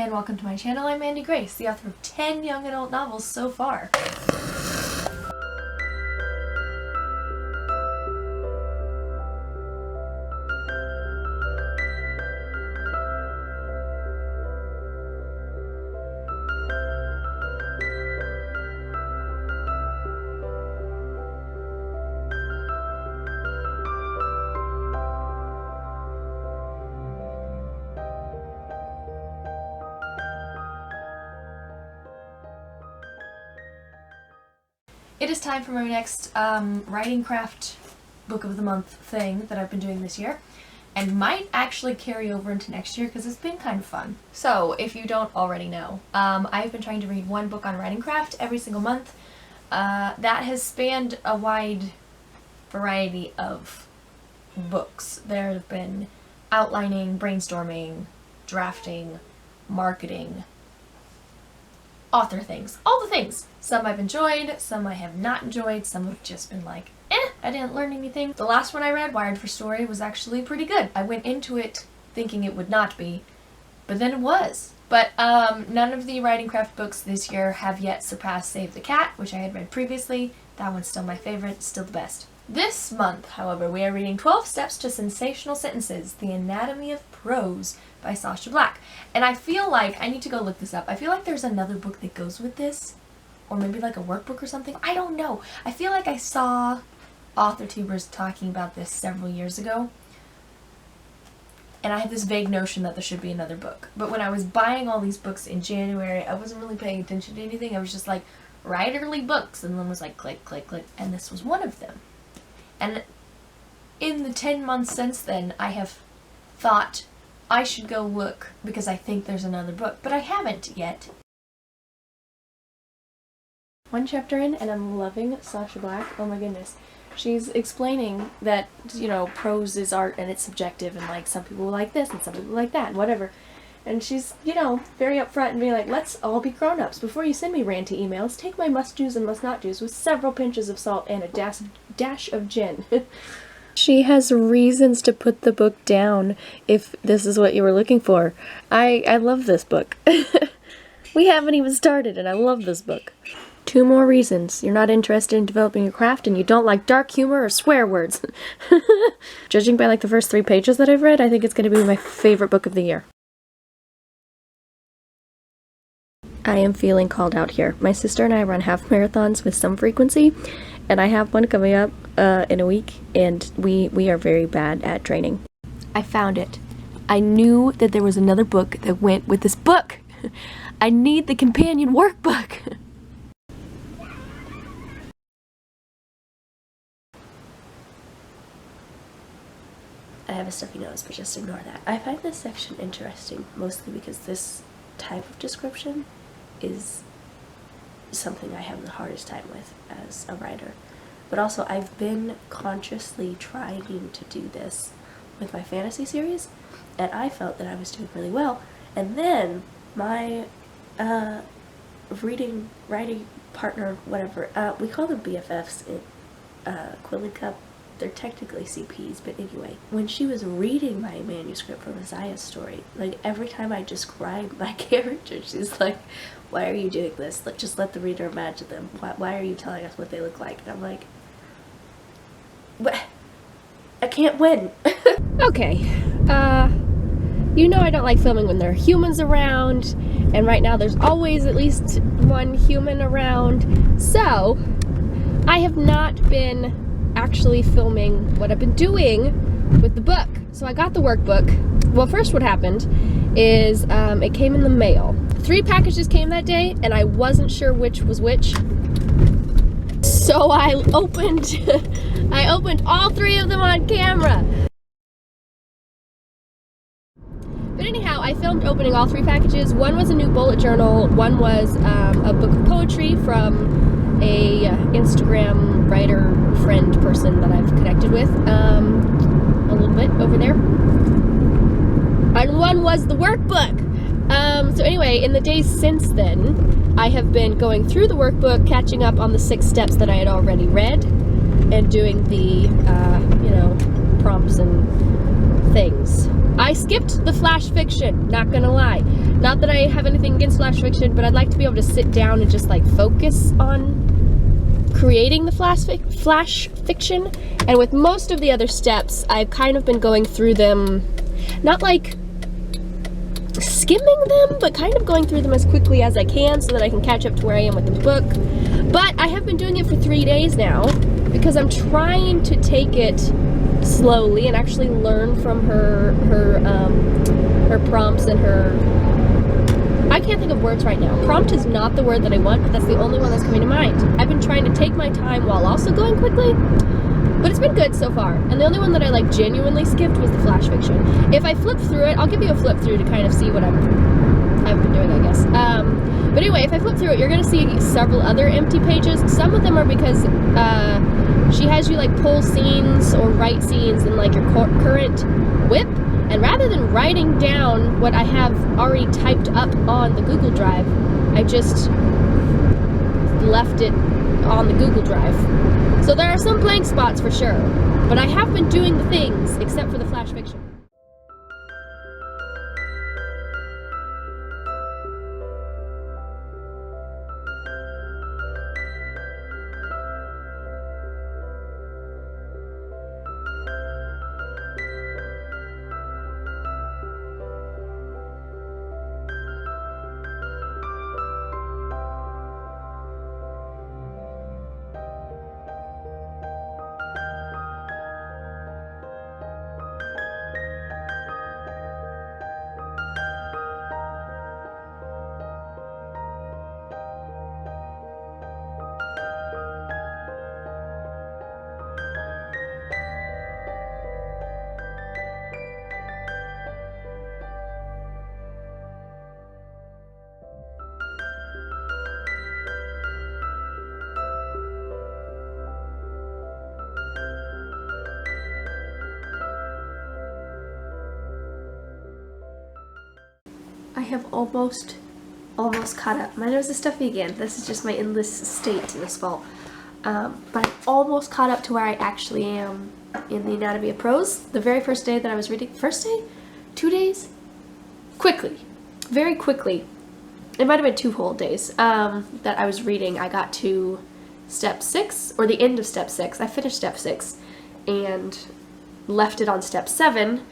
and welcome to my channel. I'm Mandi Grace, the author of 10 young adult novels so far. It is time for my next writing craft book of the month thing that I've been doing this year, and might actually carry over into next year because it's been kind of fun. So if you don't already know, I've been trying to read one book on writing craft every single month. That has spanned a wide variety of books. There have been outlining, brainstorming, drafting, marketing, author things, all the things. Some I've enjoyed, some I have not enjoyed, some have just been like, I didn't learn anything. The last one I read, Wired for Story, was actually pretty good. I went into it thinking it would not be, but then it was. But none of the writing craft books this year have yet surpassed Save the Cat, which I had read previously. That one's still my favorite, still the best. This month, however, we are reading 12 Steps to Sensational Sentences, The Anatomy of Prose by Sacha. And I feel like, I need to go look this up, I feel like there's another book that goes with this, or maybe like a workbook or something. I don't know. I feel like I saw AuthorTubers talking about this several years ago, and I had this vague notion that there should be another book. But when I was buying all these books in January, I wasn't really paying attention to anything. I was just like, writerly books, and then was like, click, click, click, and this was one of them. And in the 10 months since then, I have thought I should go look because I think there's another book, but I haven't yet. One chapter in, and I'm loving Sacha. Oh my goodness. She's explaining that, you know, prose is art and it's subjective, and like some people like this and some people like that and whatever. And she's, you know, very upfront and being like, let's all be grown-ups. Before you send me ranty emails, take my must-dos and must-not-dos with several pinches of salt and a dash of gin. She has reasons to put the book down if this is what you were looking for. I love this book. We haven't even started and I love this book. 2 more reasons. You're not interested in developing your craft and you don't like dark humor or swear words. Judging by like the first 3 pages that I've read, I think it's going to be my favorite book of the year. I am feeling called out here. My sister and I run half marathons with some frequency, and I have one coming up in a week, and we are very bad at training. I found it. I knew that there was another book that went with this book. I need the companion workbook. I have a stuffy nose, but just ignore that. I find this section interesting, mostly because this type of description is something I have the hardest time with as a writer. But also, I've been consciously trying to do this with my fantasy series, and I felt that I was doing really well. And then my writing partner, whatever, we call them BFFs in Quill and Cup. They're technically CPs, but anyway, when she was reading my manuscript from Isaiah's story, like every time I describe my character, she's like, why are you doing this? Just let the reader imagine them. Why are you telling us what they look like? And I'm like, what? I can't win. Okay, you know I don't like filming when there are humans around, and right now there's always at least one human around, so I have not been actually filming what I've been doing with the book. So I got the workbook. Well, first what happened is it came in the mail. 3 packages came that day and I wasn't sure which was which. So I opened all 3 of them on camera. But anyhow, I filmed opening all 3 packages. One was a new bullet journal, one was a book of poetry from a Instagram writer friend person that I've connected with a little bit over there, and one was the workbook. So anyway, in the days since then, I have been going through the workbook, catching up on the 6 steps that I had already read, and doing the you know, prompts and things. I skipped the flash fiction, not gonna lie. Not that I have anything against flash fiction, but I'd like to be able to sit down and just like focus on creating the flash fiction. And with most of the other steps, I've kind of been going through them, not like skimming them, but kind of going through them as quickly as I can so that I can catch up to where I am with the book. But I have been doing it for 3 days now because I'm trying to take it slowly and actually learn from her prompts and her, I can't think of words right now. Prompt is not the word that I want, but that's the only one that's coming to mind. I've been trying to take my time while also going quickly, but it's been good so far. And the only one that I like genuinely skipped was the flash fiction. If I flip through it, I'll give you a flip through to kind of see what I've been doing, I guess. But anyway, if I flip through it, you're going to see several other empty pages. Some of them are because she has you like pull scenes or write scenes in like your current whip. And rather than writing down what I have already typed up on the Google Drive, I just left it on the Google Drive. So there are some blank spots for sure, but I have been doing the things except for the flash fiction. I have almost caught up. My nose is stuffy again. This is just my endless state this fall. But I'm almost caught up to where I actually am in the Anatomy of Prose. The very first day that I was reading, first day? 2 days? Quickly. Very quickly. It might have been 2 whole days that I was reading. I got to step 6, or the end of step 6. I finished step 6 and left it on step 7.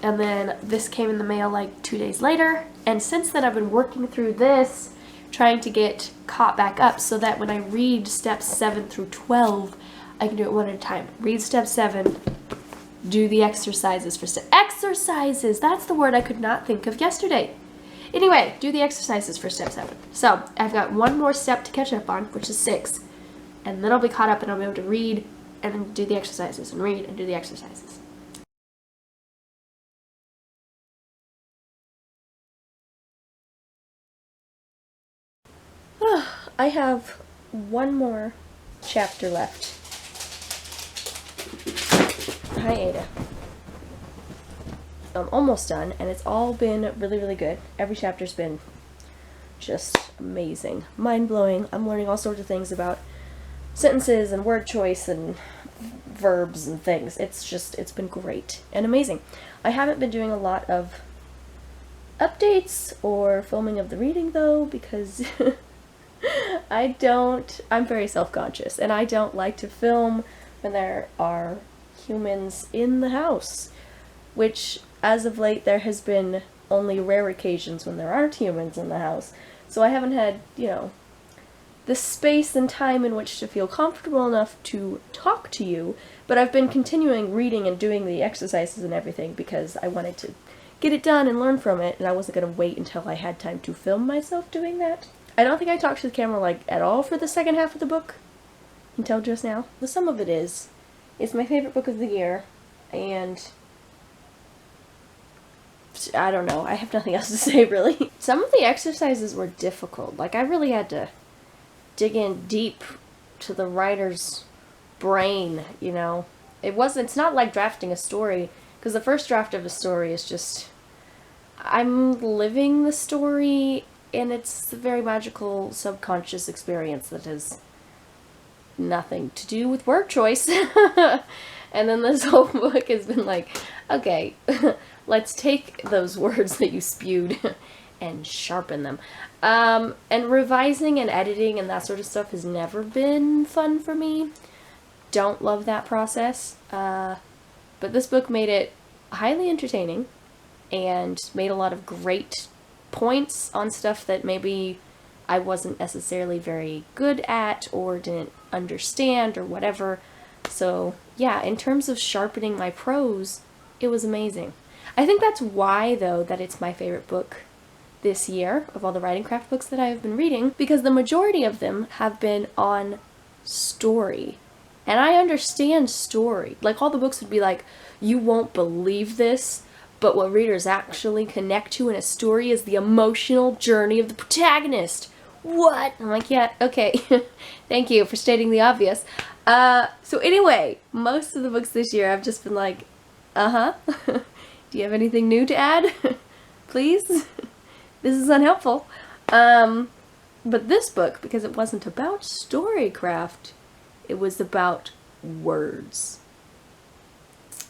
And then this came in the mail like 2 days later. And since then I've been working through this, trying to get caught back up so that when I read steps 7 through 12, I can do it one at a time. Read step 7, do the exercises for exercises! That's the word I could not think of yesterday. Anyway, do the exercises for step 7. So I've got one more step to catch up on, which is 6. And then I'll be caught up and I'll be able to read and do the exercises and read and do the exercises. I have one more chapter left. Hi, Ada. I'm almost done, and it's all been really, really good. Every chapter's been just amazing. Mind-blowing. I'm learning all sorts of things about sentences and word choice and verbs and things. It's been great and amazing. I haven't been doing a lot of updates or filming of the reading, though, because I'm very self-conscious, and I don't like to film when there are humans in the house, which, as of late, there has been only rare occasions when there aren't humans in the house, so I haven't had, the space and time in which to feel comfortable enough to talk to you, but I've been continuing reading and doing the exercises and everything because I wanted to get it done and learn from it, and I wasn't going to wait until I had time to film myself doing that. I don't think I talked to the camera, at all for the second half of the book, until just now. The sum of it is, it's my favorite book of the year, and I don't know, I have nothing else to say, really. Some of the exercises were difficult. I really had to dig in deep to the writer's brain, It's not like drafting a story, because the first draft of a story is just, I'm living the story, and it's a very magical subconscious experience that has nothing to do with word choice. And then this whole book has been okay, let's take those words that you spewed and sharpen them. And revising and editing and that sort of stuff has never been fun for me. Don't love that process. But this book made it highly entertaining and made a lot of great points on stuff that maybe I wasn't necessarily very good at or didn't understand or whatever. So yeah, in terms of sharpening my prose, it was amazing. I think that's why, though, that it's my favorite book this year of all the writing craft books that I have been reading, because the majority of them have been on story. And I understand story. Like, all the books would be like, you won't believe this, but what readers actually connect to in a story is the emotional journey of the protagonist. What? I'm like, yeah, okay. Thank you for stating the obvious. So anyway, most of the books this year I've just been like, uh-huh. Do you have anything new to add? Please? This is unhelpful. But this book, because it wasn't about storycraft, it was about words.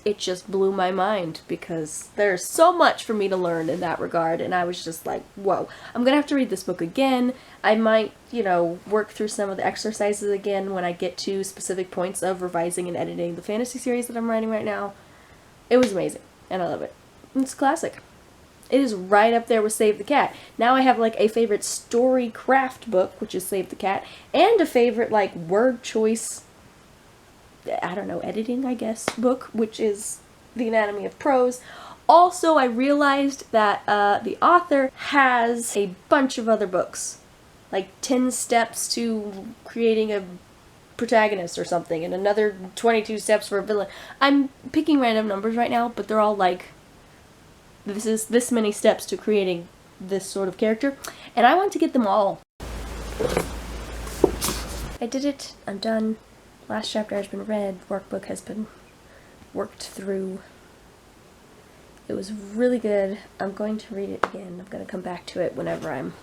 It just blew my mind because there's so much for me to learn in that regard, and I was just like, whoa, I'm gonna have to read this book again. I might, work through some of the exercises again when I get to specific points of revising and editing the fantasy series that I'm writing right now. It was amazing, and I love it. It's a classic. It is right up there with Save the Cat. Now I have, a favorite story craft book, which is Save the Cat, and a favorite, word choice, I don't know, editing, I guess, book, which is The Anatomy of Prose. Also, I realized that the author has a bunch of other books, 10 steps to creating a protagonist or something, and another 22 steps for a villain. I'm picking random numbers right now, but they're all this is this many steps to creating this sort of character, and I want to get them all. I did it. I'm done. Last chapter has been read. Workbook has been worked through. It was really good. I'm going to read it again. I'm going to come back to it whenever I'm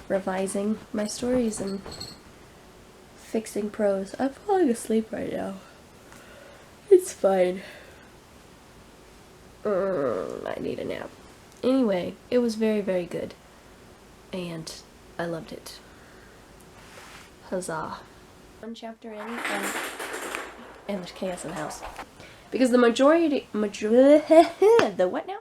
revising my stories and fixing prose. I'm falling asleep right now. It's fine. I need a nap. Anyway, it was very, very good. And I loved it. Huzzah. One chapter in, and there's chaos in the house. Because the the what now?